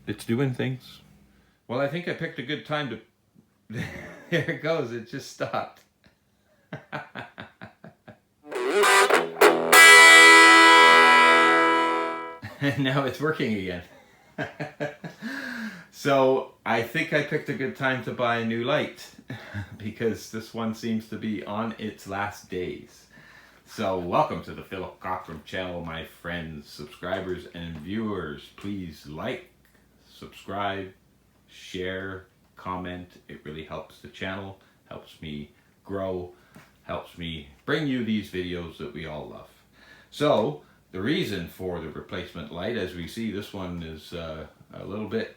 It's doing things. Well, I think I picked a good time to... There it goes. It just stopped. And now it's working again. So I think I picked a good time to buy a new light because this one seems to be on its last days. So welcome to the Philip Cockrum channel, my friends, subscribers, and viewers. Please like, subscribe, share, comment. It really helps the channel, helps me grow, helps me bring you these videos that we all love. So the reason for the replacement light, as we see, this one is a little bit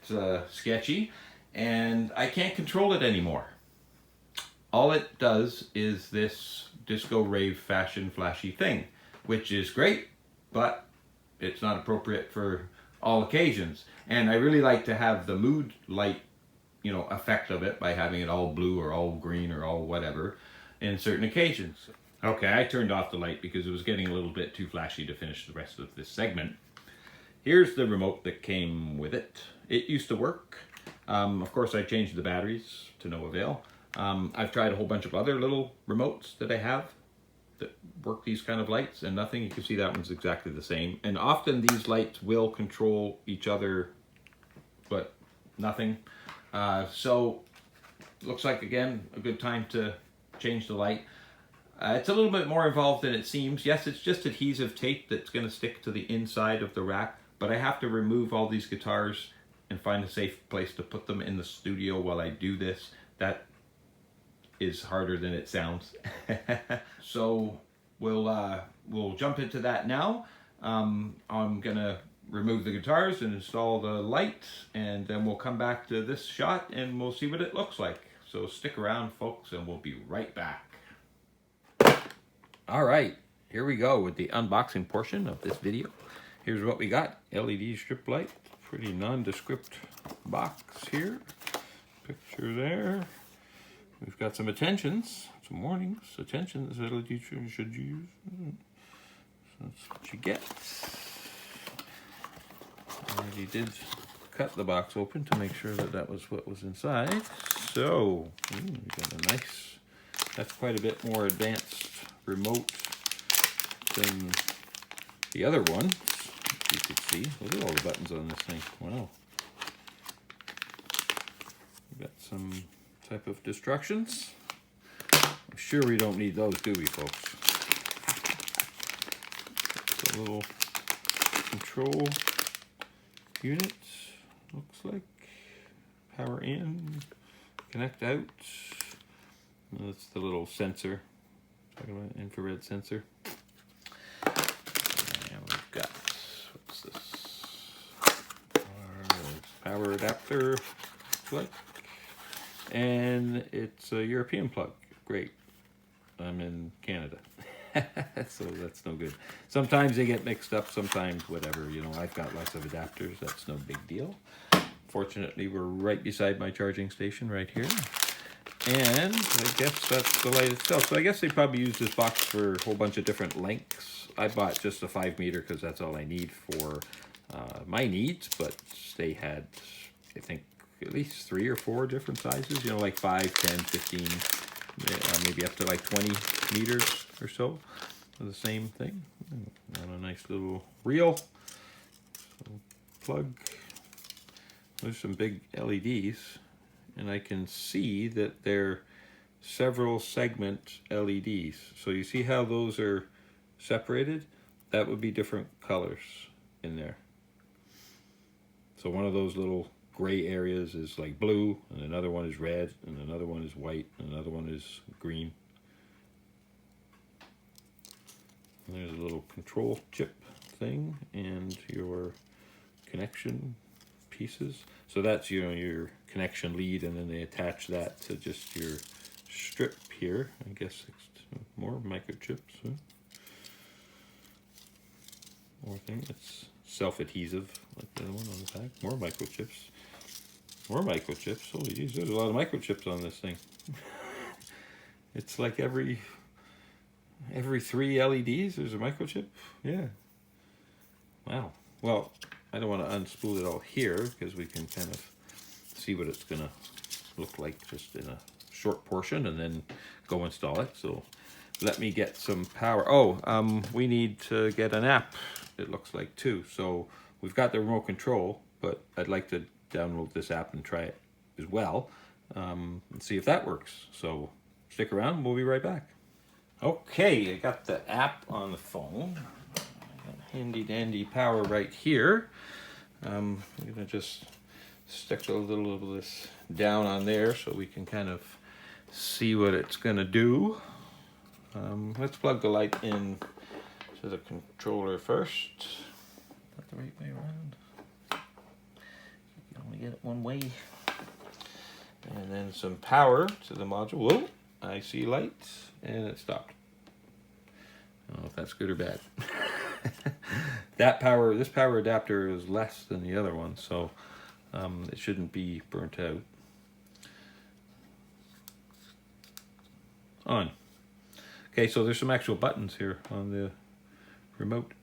sketchy, and I can't control it anymore. All it does is this disco rave fashion flashy thing, which is great, but it's not appropriate for all occasions. And I really like to have the mood light, effect of it by having it all blue or all green or all whatever in certain occasions. Okay, I turned off the light because it was getting a little bit too flashy to finish the rest of this segment. Here's the remote that came with it. It used to work. Of course, I changed the batteries to no avail. I've tried a whole bunch of other little remotes that I have that work these kind of lights, and nothing. You can see that one's exactly the same. And often these lights will control each other, but nothing. So looks like, again, a good time to change the light. It's a little bit more involved than it seems. Yes, it's just adhesive tape that's going to stick to the inside of the rack, but I have to remove all these guitars and find a safe place to put them in the studio while I do this. That is harder than it sounds. So we'll jump into that now. I'm gonna remove the guitars and install the light, and then we'll come back to this shot and we'll see what it looks like. So stick around, folks, and we'll be right back. All right, here we go with the unboxing portion of this video. Here's what we got. LED strip light, pretty nondescript box here. Picture there. We've got some attentions, some warnings. Attentions LED should use. So that's what you get. I already did cut the box open to make sure that that was what was inside. So, we got a nice, that's quite a bit more advanced remote than the other one. You could see, look at all the buttons on this thing. Wow. We've got some type of instructions. I'm sure we don't need those, do we, folks? It's a little control unit, looks like. Power in, connect out. That's the little sensor. Talking about infrared sensor. And we've got, what's this? Power adapter, looks like. And it's a European plug. Great. I'm in Canada. So that's no good. Sometimes they get mixed up, sometimes whatever. I've got lots of adapters. That's no big deal. Fortunately, we're right beside my charging station right here. And I guess that's the light itself. So I guess they probably use this box for a whole bunch of different lengths. I bought just a 5 meter because that's all I need for my needs. But they had, I think, at least 3 or 4 different sizes. Like 5, 10, 15, maybe up to like 20 meters or so. The same thing. And a nice little reel. So plug. There's some big LEDs. And I can see that they're several segment LEDs. So you see how those are separated? That would be different colors in there. So one of those little gray areas is like blue, and another one is red, and another one is white, and another one is green. And there's a little control chip thing and your connection pieces. So that's your connection lead, and then they attach that to just your strip here. I guess more microchips. Huh? More thing. It's self-adhesive like the other one on the back. More microchips. More microchips. Holy geez, there's a lot of microchips on this thing. It's like every 3 LEDs there's a microchip. Yeah. Wow. Well, I don't want to unspool it all here because we can kind of see what it's going to look like just in a short portion and then go install it. So let me get some power. Oh, we need to get an app, it looks like, too. So we've got the remote control, but I'd like to download this app and try it as well, and see if that works. So stick around, we'll be right back. Okay, I got the app on the phone. I got handy dandy power right here. I'm gonna just stick a little of this down on there so we can kind of see what it's gonna do. Let's plug the light in to the controller first. Is that the right way around? You can only get it one way. And then some power to the module. Whoa, I see lights, and it stopped. I don't know if that's good or bad. This power adapter is less than the other one, so it shouldn't be burnt out. On. Okay, so there's some actual buttons here on the remote.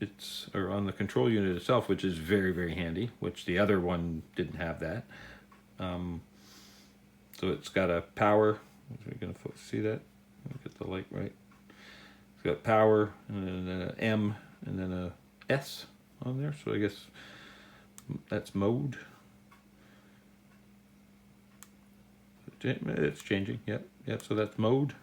Or on the control unit itself, which is very, very handy, which the other one didn't have that. So it's got a power. We're gonna see that. Get the light right. It's got power, and then an M, and then a S on there. So I guess that's mode. It's changing. Yep. So that's mode.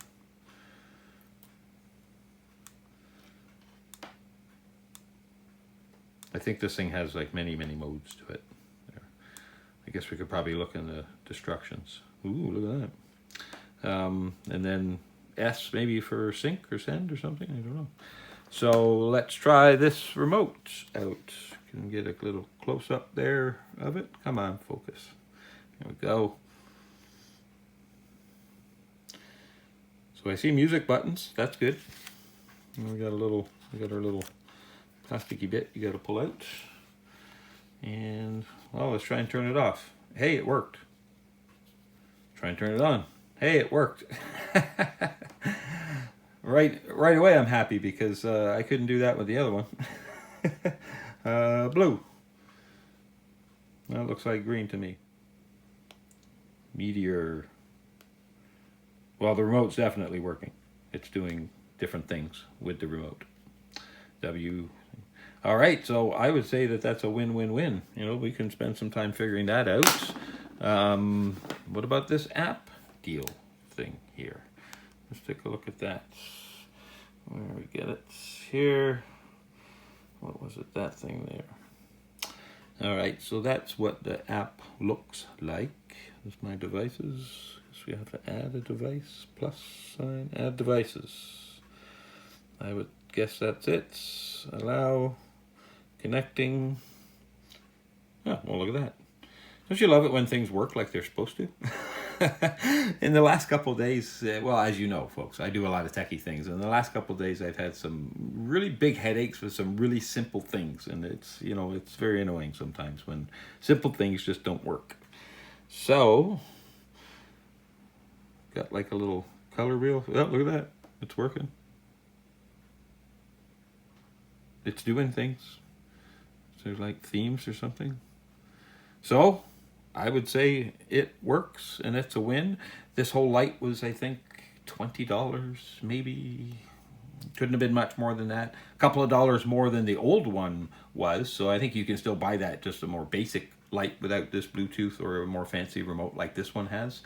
I think this thing has like many modes to it. There. I guess we could probably look in the instructions. Ooh, look at that. And then S maybe for sync or send or something. I don't know. So let's try this remote out. Can get a little close up there of it. Come on, focus. There we go. So I see music buttons. That's good. And we got our little plasticky bit you got to pull out. And well, let's try and turn it off. Hey, it worked. Try and turn it on. Hey, it worked. Right away I'm happy because I couldn't do that with the other one. Blue. That looks like green to me. Meteor. Well, the remote's definitely working. It's doing different things with the remote. W. All right, so I would say that that's a win-win-win. You know, we can spend some time figuring that out. What about this app deal thing here? Let's take a look at that. Where we get it here. What was it? That thing there. All right, so that's what the app looks like. There's my devices. So we have to add a device, plus sign, add devices. I would guess that's it. Allow, connecting. Oh, well, look at that. Don't you love it when things work like they're supposed to? In the last couple of days, well, as you know, folks, I do a lot of techie things. In the last couple of days, I've had some really big headaches with some really simple things. And it's, you know, it's very annoying sometimes when simple things just don't work. So, got like a little color wheel. Oh, look at that. It's working. It's doing things. So there's like themes or something. So, I would say it works and it's a win. This whole light was, I think, $20, maybe. Couldn't have been much more than that. A couple of dollars more than the old one was. So I think you can still buy that, just a more basic light without this Bluetooth or a more fancy remote like this one has.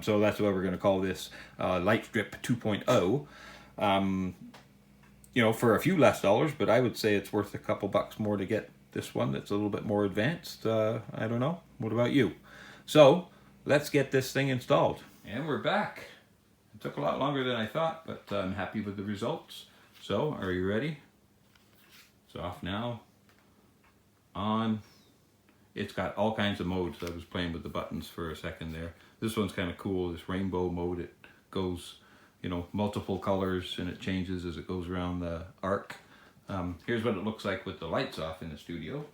So that's what we're going to call this LightStrip 2.0. You know, for a few less dollars, but I would say it's worth a couple bucks more to get this one that's a little bit more advanced. I don't know. What about you? So let's get this thing installed. And we're back. It took a lot longer than I thought, but I'm happy with the results. So are you ready? It's off now. On. It's got all kinds of modes. I was playing with the buttons for a second there. This one's kind of cool, this rainbow mode. It goes, you know, multiple colors and it changes as it goes around the arc. Here's what it looks like with the lights off in the studio.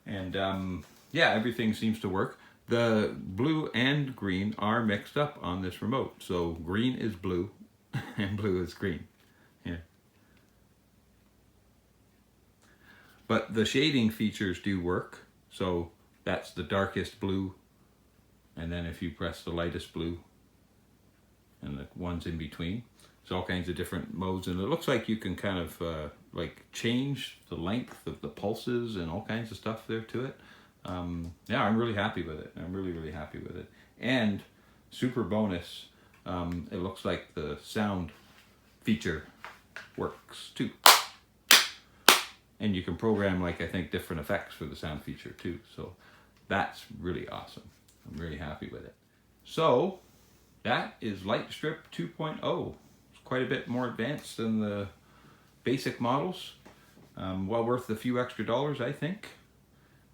And yeah, everything seems to work. The blue and green are mixed up on this remote. So green is blue and blue is green. Yeah. But the shading features do work. So that's the darkest blue. And then if you press the lightest blue and the ones in between, it's all kinds of different modes. And it looks like you can kind of like change the length of the pulses and all kinds of stuff there to it. Yeah, I'm really happy with it. I'm really, really happy with it. And super bonus, it looks like the sound feature works too. And you can program, like, I think, different effects for the sound feature too. So that's really awesome. I'm really happy with it. So that is Lightstrip 2.0. It's quite a bit more advanced than the basic models. Well worth a few extra dollars, I think.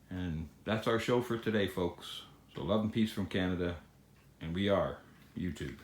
And that's our show for today, folks. So love and peace from Canada. And we are YouTube.